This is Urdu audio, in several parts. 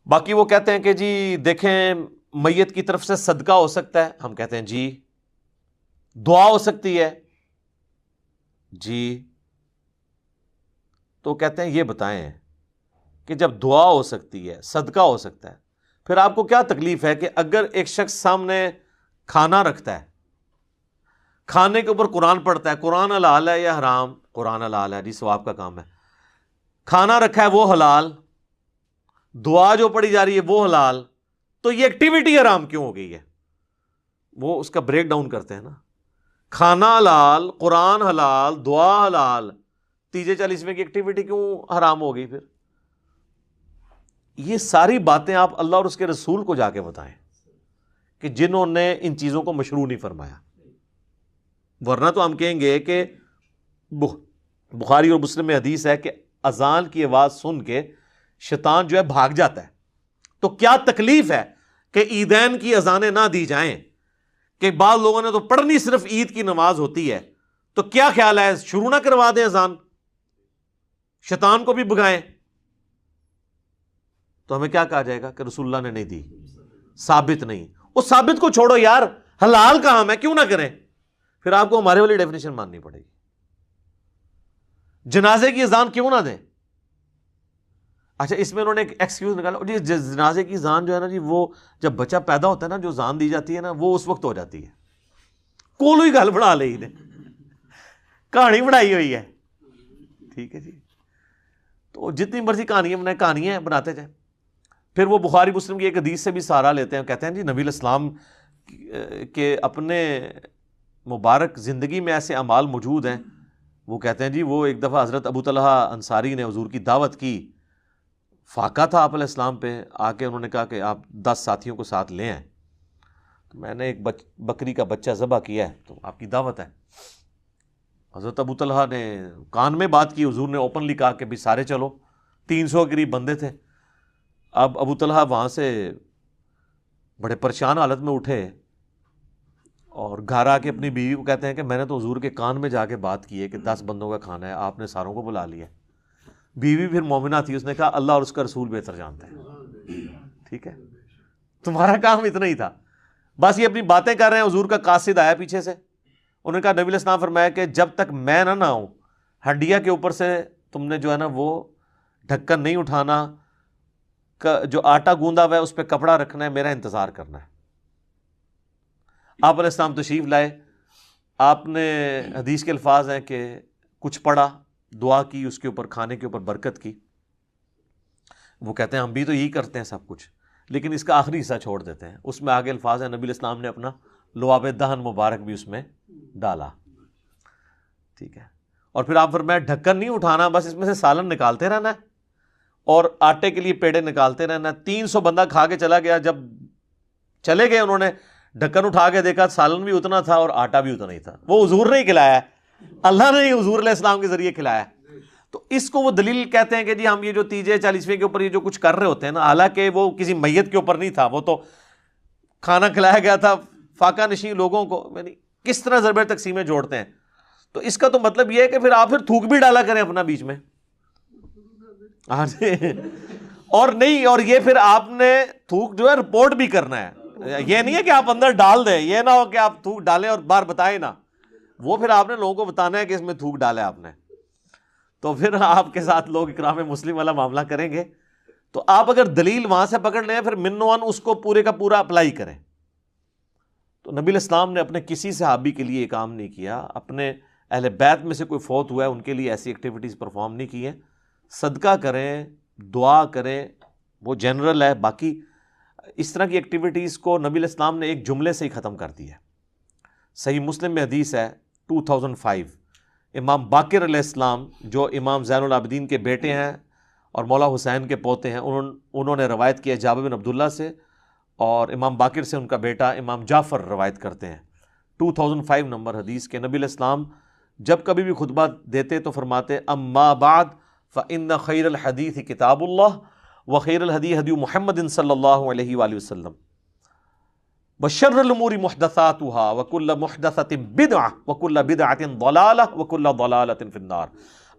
باقی وہ کہتے ہیں کہ جی دیکھیں میت کی طرف سے صدقہ ہو سکتا ہے، ہم کہتے ہیں جی۔ دعا ہو سکتی ہے جی۔ تو کہتے ہیں یہ بتائیں کہ جب دعا ہو سکتی ہے، صدقہ ہو سکتا ہے، پھر آپ کو کیا تکلیف ہے کہ اگر ایک شخص سامنے کھانا رکھتا ہے، کھانے کے اوپر قرآن پڑھتا ہے، قرآن حلال ہے یا حرام؟ قرآن حلال ہے جی، ثواب کا کام ہے۔ کھانا رکھا ہے وہ حلال، دعا جو پڑھی جا رہی ہے وہ حلال، تو یہ ایکٹیویٹی حرام کیوں ہو گئی ہے؟ وہ اس کا بریک ڈاؤن کرتے ہیں نا۔ کھانا حلال، قرآن حلال، دعا حلال، تیجے 40ویں کی ایکٹیویٹی کیوں حرام ہو گئی پھر؟ یہ ساری باتیں آپ اللہ اور اس کے رسول کو جا کے بتائیں کہ جنہوں نے ان چیزوں کو مشروع نہیں فرمایا، ورنہ تو ہم کہیں گے کہ بخاری اور مسلم میں حدیث ہے کہ اذان کی آواز سن کے شیطان جو ہے بھاگ جاتا ہے۔ تو کیا تکلیف ہے کہ عیدین کی اذانیں نہ دی جائیں؟ کہ بعض لوگوں نے تو پڑھنی صرف عید کی نماز ہوتی ہے، تو کیا خیال ہے شروع نہ کروا دیں اذان، شیطان کو بھی بھگائیں؟ تو ہمیں کیا کہا جائے گا کہ رسول اللہ نے نہیں دی، ثابت نہیں۔ اس ثابت کو چھوڑو یار، حلال کام ہے، کیوں نہ کریں؟ پھر آپ کو ہمارے والی ڈیفینیشن ماننی پڑے گی۔ جنازے کی اذان کیوں نہ دیں؟ اچھا اس میں انہوں نے ایک ایکسکیوز نکالا جی، جنازے کی اذان جو ہے نا جی، وہ جب بچہ پیدا ہوتا ہے نا، جو اذان دی جاتی ہے نا، وہ اس وقت ہو جاتی ہے۔ کولو ہی گل بنا لی نے، کہانی بنائی ہوئی ہے، ٹھیک ہے جی۔ تو جتنی مرضی کہانیاں بنائیں، کہانیاں بناتے جائیں۔ پھر وہ بخاری مسلم کی ایک حدیث سے بھی سہارا لیتے ہیں، کہتے ہیں جی نبی الاسلام کے اپنے مبارک زندگی میں ایسے اعمال موجود ہیں، وہ کہتے ہیں جی وہ ایک دفعہ حضرت ابو طلحہ انصاری نے حضور کی دعوت کی، فاقہ تھا آپ علیہ السلام پہ، آ کے انہوں نے کہا کہ آپ 10 ساتھیوں کو ساتھ لے آئیں، تو میں نے ایک بکری کا بچہ ذبح کیا ہے، تو آپ کی دعوت ہے۔ حضرت ابو طلحہ نے کان میں بات کی، حضور نے اوپنلی کہا کہ بھی سارے چلو، 300 قریب بندے تھے۔ اب ابو طلحہ وہاں سے بڑے پریشان حالت میں اٹھے اور گھر آ کے اپنی بیوی کو کہتے ہیں کہ میں نے تو حضور کے کان میں جا کے بات کی ہے کہ 10 بندوں کا کھانا ہے، آپ نے ساروں کو بلا لیا۔ بیوی پھر مومنہ تھی، اس نے کہا اللہ اور اس کا رسول بہتر جانتے ہیں، ٹھیک ہے، تمہارا کام اتنا ہی تھا، بس یہ اپنی باتیں کر رہے ہیں۔ حضور کا قاصد آیا پیچھے سے، انہوں نے کہا نبی علیہ السلام فرمایا کہ جب تک میں نہ آؤں، ہڈیا کے اوپر سے تم نے جو ہے نا وہ ڈھکن نہیں اٹھانا، جو آٹا گوندا ہوا ہے اس پہ کپڑا رکھنا ہے، میرا انتظار کرنا ہے۔ آپ علیہ السلام تشریف لائے، آپ نے حدیث کے الفاظ ہیں کہ کچھ پڑھا، دعا کی، اس کے اوپر کھانے کے اوپر برکت کی۔ وہ کہتے ہیں ہم بھی تو یہی کرتے ہیں سب کچھ، لیکن اس کا آخری حصہ چھوڑ دیتے ہیں، اس میں آگے الفاظ ہیں نبی علیہ السلام نے اپنا لعاب دہن مبارک بھی اس میں ڈالا، ٹھیک ہے۔ اور پھر آپ فرمایا ڈھکن نہیں اٹھانا، بس اس میں سے سالن نکالتے رہنا ہے اور آٹے کے لیے پیڑے نکالتے رہنا ہے۔ 300 بندہ کھا کے چلا گیا، جب چلے گئے انہوں نے ڈھکن اٹھا کے دیکھا، سالن بھی اتنا تھا اور آٹا بھی اتنا ہی تھا۔ وہ حضور نے ہی کھلایا ہے، اللہ نے ہی حضور علیہ السلام کے ذریعے کھلایا ہے۔ تو اس کو وہ دلیل کہتے ہیں کہ جی ہم یہ جو تیجے 40ویں کے اوپر یہ جو کچھ کر رہے ہوتے ہیں نا، حالانکہ وہ کسی میت کے اوپر نہیں تھا، وہ تو کھانا کھلایا گیا تھا فاقہ نشین لوگوں کو، یعنی کس طرح ضرب تقسیمیں جوڑتے ہیں۔ تو اس کا تو مطلب یہ ہے کہ پھر آپ پھر تھوک بھی ڈالا کریں اپنا بیچ میں، ہاں جی، اور نہیں، اور یہ پھر آپ نے تھوک جو ہے رپورٹ بھی کرنا ہے، یہ نہیں ہے کہ آپ اندر ڈال دیں، یہ نہ ہو کہ آپ تھوک ڈالیں اور بار بتائیں نا، وہ پھر آپ نے لوگوں کو بتانا ہے کہ اس میں تھوک ڈالا ہے آپ نے، تو پھر آپ کے ساتھ لوگ اکرام مسلم والا معاملہ کریں گے۔ تو آپ اگر دلیل وہاں سے پکڑ لیں، پھر من و عن اس کو پورے کا پورا اپلائی کریں۔ تو نبی علیہ السلام نے اپنے کسی صحابی کے لیے یہ کام نہیں کیا، اپنے اہل بیت میں سے کوئی فوت ہوا ہے ان کے لیے ایسی ایکٹیویٹیز پرفارم نہیں کی ہیں۔ صدقہ کریں، دعا کریں، وہ جنرل ہے، باقی اس طرح کی ایکٹیویٹیز کو نبی علیہ السلام نے ایک جملے سے ہی ختم کر دیا ہے۔ صحیح مسلم میں حدیث ہے 2005، امام باقر علیہ السلام جو امام زین العابدین کے بیٹے ہیں اور مولا حسین کے پوتے ہیں، انہوں نے روایت کیا جابر بن عبداللہ سے، اور امام باقر سے ان کا بیٹا امام جعفر روایت کرتے ہیں 2005 نمبر حدیث کے، نبی علیہ السلام جب کبھی بھی خطبہ دیتے تو فرماتے اما بعد فإن خیر الحدیث کتاب اللہ وخیر الہدی ہدی محمد صلی اللہ علیہ وآلہ وسلم وشر الامور محدثاتها وکل محدثۃ بدعہ وکل بدعۃ ضلالہ وکل ضلالۃ فی النار۔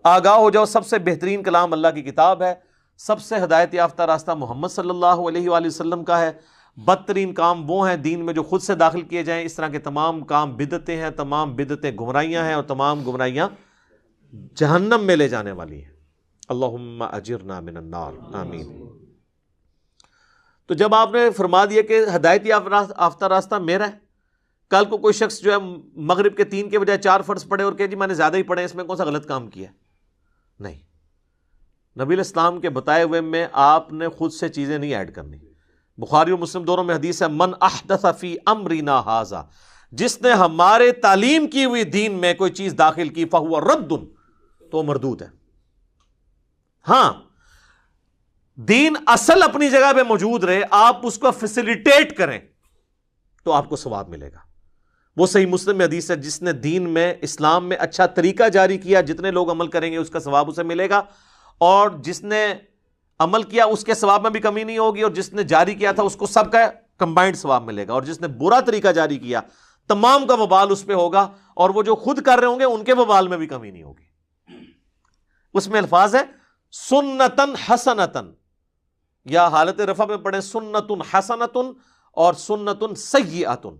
آگاہ ہو جاؤ، سب سے بہترین کلام اللہ کی کتاب ہے، سب سے ہدایت یافتہ راستہ محمد صلی اللہ علیہ وآلہ وسلم کا ہے. بدترین کام وہ ہیں دین میں جو خود سے داخل کیے جائیں. اس طرح کے تمام کام بدعتیں ہیں, تمام بدعتیں گمراہیاں ہیں, اور تمام گمراہیاں جہنم میں لے جانے والی ہیں. اللہم اجرنا من النار, آمین. تو جب آپ نے فرما دیا کہ ہدایت یافتہ راستہ میرا ہے, کل کو کوئی شخص جو ہے مغرب کے 3 کے بجائے 4 فرض پڑھے اور کہ جی میں نے زیادہ ہی پڑھے, اس میں کون سا غلط کام کیا؟ نہیں, نبی علیہ السلام کے بتائے ہوئے میں آپ نے خود سے چیزیں نہیں ایڈ کرنی. بخاری اور مسلم دونوں میں حدیث ہے, من احدث فی امرنا ھذا, جس نے ہمارے تعلیم کی ہوئی دین میں کوئی چیز داخل کی فہو رد, تو مردود ہے. ہاں دین اصل اپنی جگہ پہ موجود رہے, آپ اس کو فیسیلیٹیٹ کریں تو آپ کو ثواب ملے گا. وہ صحیح مسلم میں حدیث ہے, جس نے دین میں اسلام میں اچھا طریقہ جاری کیا, جتنے لوگ عمل کریں گے اس کا ثواب اسے ملے گا, اور جس نے عمل کیا اس کے ثواب میں بھی کمی نہیں ہوگی, اور جس نے جاری کیا تھا اس کو سب کا کمبائنڈ ثواب ملے گا, اور جس نے برا طریقہ جاری کیا تمام کا وبال اس پہ ہوگا, اور وہ جو خود کر رہے ہوں گے ان کے وبال میں بھی کمی نہیں ہوگی. اس میں الفاظ ہے سنتن حسنتن, یا حالت رفع میں پڑھیں سنتن حسنتن اور سنتن سیئتن,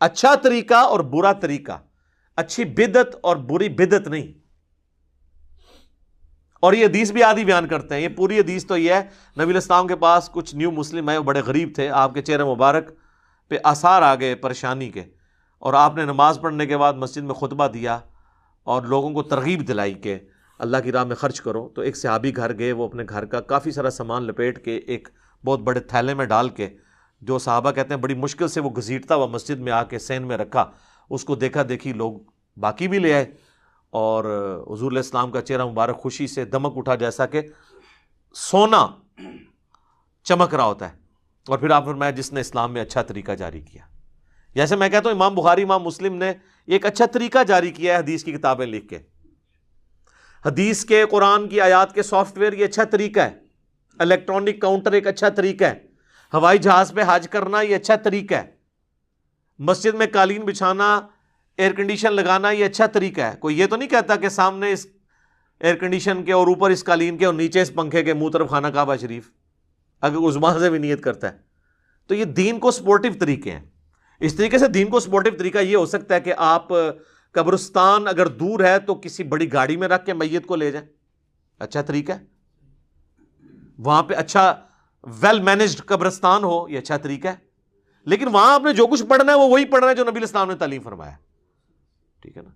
اچھا طریقہ اور برا طریقہ, اچھی بدعت اور بری بدعت نہیں. اور یہ حدیث بھی آدھی بیان کرتے ہیں. یہ پوری حدیث تو یہ ہے, نبی علیہ السلام کے پاس کچھ نیو مسلم آئے, وہ بڑے غریب تھے, آپ کے چہرے مبارک پہ آثار آ گئے پریشانی کے, اور آپ نے نماز پڑھنے کے بعد مسجد میں خطبہ دیا اور لوگوں کو ترغیب دلائی کہ اللہ کی راہ میں خرچ کرو. تو ایک صحابی گھر گئے, وہ اپنے گھر کا کافی سارا سامان لپیٹ کے ایک بہت بڑے تھیلے میں ڈال کے, جو صحابہ کہتے ہیں بڑی مشکل سے وہ گھسیٹتا ہوا مسجد میں آ کے سین میں رکھا. اس کو دیکھا دیکھی لوگ باقی بھی لے آئے, اور حضور علیہ السلام کا چہرہ مبارک خوشی سے دمک اٹھا جیسا کہ سونا چمک رہا ہوتا ہے. اور پھر آپ فرمایا جس نے اسلام میں اچھا طریقہ جاری کیا. جیسے میں کہتا ہوں امام بخاری امام مسلم نے ایک اچھا طریقہ جاری کیا ہے حدیث کی کتابیں لکھ کے. حدیث کے قرآن کی آیات کے سافٹ ویئر یہ اچھا طریقہ ہے, الیکٹرانک کاؤنٹر ایک اچھا طریقہ ہے, ہوائی جہاز پہ حج کرنا یہ اچھا طریقہ ہے, مسجد میں قالین بچھانا, ایئر کنڈیشن لگانا یہ اچھا طریقہ ہے. کوئی یہ تو نہیں کہتا کہ سامنے اس ایئر کنڈیشن کے اور اوپر اس قالین کے اور نیچے اس پنکھے کے منہ طرف خانہ کعبہ شریف, اگر عثمان سے بھی نیت کرتا ہے. تو یہ دین کو سپورٹیو طریقے ہیں. اس طریقے سے دین کو سپورٹیو طریقہ یہ ہو سکتا ہے کہ آپ قبرستان اگر دور ہے تو کسی بڑی گاڑی میں رکھ کے میت کو لے جائیں, اچھا طریقہ ہے. وہاں پہ اچھا ویل مینجڈ قبرستان ہو, یہ اچھا طریقہ ہے. لیکن وہاں آپ نے جو کچھ پڑھنا ہے وہ وہی پڑھنا ہے جو نبی علیہ السلام نے تعلیم فرمایا, ٹھیک ہے نا.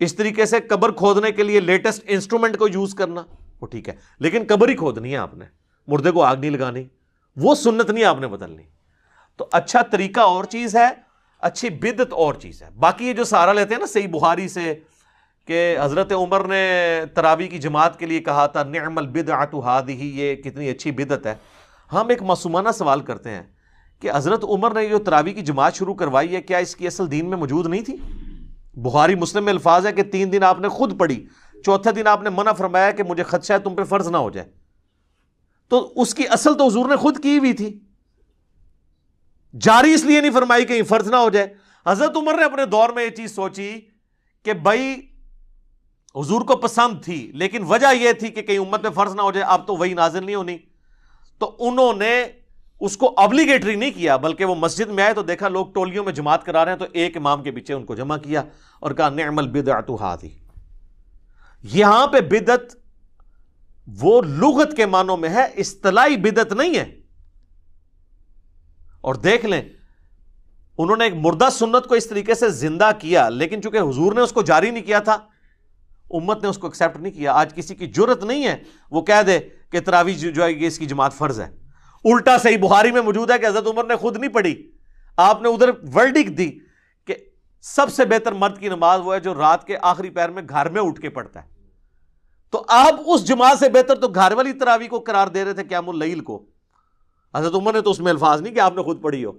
اس طریقے سے قبر کھودنے کے لیے لیٹسٹ انسٹرومنٹ کو یوز کرنا وہ ٹھیک ہے, لیکن قبر ہی کھودنی ہے آپ نے, مردے کو آگ نہیں لگانی, وہ سنت نہیں آپ نے بدلنی. تو اچھا طریقہ اور چیز ہے, اچھی بدعت اور چیز ہے. باقی یہ جو سہارا لیتے ہیں نا صحیح بخاری سے کہ حضرت عمر نے تراویح کی جماعت کے لیے کہا تھا نعم البدعۃ ھذہ, یہ کتنی اچھی بدعت ہے. ہم ایک معصومانہ سوال کرتے ہیں کہ حضرت عمر نے جو تراویح کی جماعت شروع کروائی ہے کیا اس کی اصل دین میں موجود نہیں تھی؟ بخاری مسلم میں الفاظ ہے کہ 3 دن آپ نے خود پڑھی, چوتھے دن آپ نے منع فرمایا کہ مجھے خدشہ ہے تم پہ فرض نہ ہو جائے. تو اس کی اصل تو حضور نے خود کی ہوئی تھی, جاری اس لیے نہیں فرمائی کہ فرض نہ ہو جائے. حضرت عمر نے اپنے دور میں یہ چیز سوچی کہ بھائی حضور کو پسند تھی, لیکن وجہ یہ تھی کہ کہیں امت میں فرض نہ ہو جائے, اب تو وہی نازل نہیں ہونی. تو انہوں نے اس کو ابلیگیٹری نہیں کیا, بلکہ وہ مسجد میں آئے تو دیکھا لوگ ٹولیوں میں جماعت کرا رہے ہیں, تو ایک امام کے پیچھے ان کو جمع کیا اور کہا نعم البدعۃ ھذہ. یہاں پہ بدعت وہ لغت کے معنوں میں ہے, اصطلاحی بدعت نہیں ہے. اور دیکھ لیں انہوں نے ایک مردہ سنت کو اس طریقے سے زندہ کیا, لیکن چونکہ حضور نے اس کو جاری نہیں کیا تھا امت نے اس کو ایکسیپٹ نہیں کیا. آج کسی کی جرت نہیں ہے وہ کہہ دے کہ تراویح جو ہے اس کی جماعت فرض ہے. الٹا صحیح بخاری میں موجود ہے کہ حضرت عمر نے خود نہیں پڑھی, آپ نے ادھر ورڈکٹ دی کہ سب سے بہتر مرد کی نماز وہ ہے جو رات کے آخری پہر میں گھر میں اٹھ کے پڑھتا ہے. تو آپ اس جماعت سے بہتر تو گھر والی تراویح کو قرار دے رہے تھے قیام اللیل کو. حضرت عمر نے تو اس میں الفاظ نہیں کہ آپ نے خود پڑھی ہو,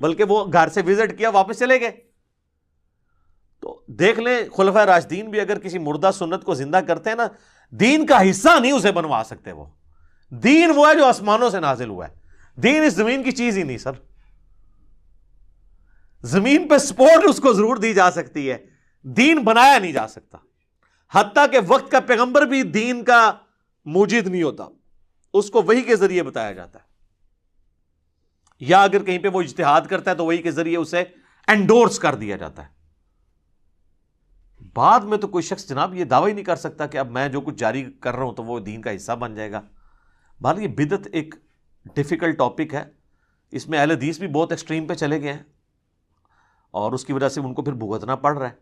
بلکہ وہ گھر سے وزٹ کیا واپس چلے گئے. تو دیکھ لیں خلفائے راشدین بھی اگر کسی مردہ سنت کو زندہ کرتے ہیں نا, دین کا حصہ نہیں اسے بنوا سکتے. وہ دین وہ ہے جو آسمانوں سے نازل ہوا ہے, دین اس زمین کی چیز ہی نہیں سر. زمین پہ سپورٹ اس کو ضرور دی جا سکتی ہے, دین بنایا نہیں جا سکتا. حتیٰ کہ وقت کا پیغمبر بھی دین کا موجد نہیں ہوتا. اس کو وحی کے ذریعے بتایا جاتا ہے، یا اگر کہیں پہ وہ اجتہاد کرتا ہے تو وحی کے ذریعے اسے انڈورس کر دیا جاتا ہے۔ بعد میں تو کوئی شخص جناب یہ دعویٰ ہی نہیں کر سکتا کہ اب میں جو کچھ جاری کر رہا ہوں تو وہ دین کا حصہ بن جائے گا۔ بہرحال یہ بدعت ایک ڈیفیکلٹ ٹاپک ہے، اس میں اہل حدیث بھی بہت ایکسٹریم پہ چلے گئے ہیں، اور اس کی وجہ سے ان کو پھر بھگتنا پڑ رہا ہے۔